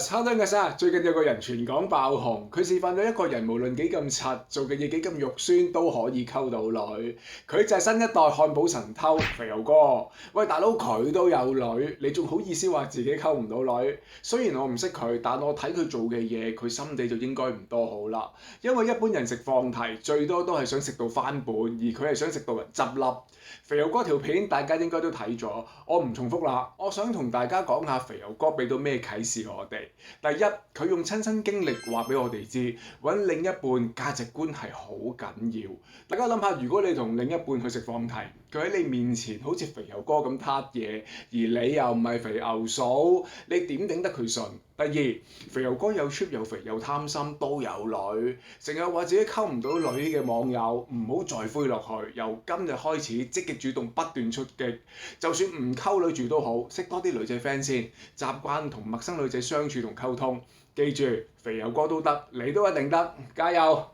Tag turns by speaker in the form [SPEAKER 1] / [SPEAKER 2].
[SPEAKER 1] 哈登嘅生最近有個人全港爆紅，佢示範咗一個人無論幾咁柒，做嘅嘢幾咁肉酸都可以溝到女。佢就係新一代漢堡神偷肥牛哥。喂，大佬佢都有女，你仲好意思話自己溝唔到女？雖然我唔識佢，但我睇佢做嘅嘢，佢心地就應該唔多好啦。因為一般人食放題最多都係想食到翻本，而佢係想食到人執笠。肥牛哥條片大家應該都睇咗，我唔重複啦。我想同大家講下肥牛哥俾到咩啟示我哋。第一，佢用親身經歷話俾我哋知，揾另一半價值觀係好緊要。大家諗下，如果你同另一半去食放題，佢喺你面前好似肥牛哥咁撻嘢，而你又唔係肥牛嫂，你點頂得佢順？第二，肥牛哥又 cheap 又肥又貪心，都有女，成日話自己溝唔到女嘅網友唔好再灰落去，由今日開始積極主動不斷出擊，就算唔溝女住都好，識多啲女仔 friend 先，習慣同陌生女仔相處同溝通。記住，肥牛哥都得，你都一定得，加油！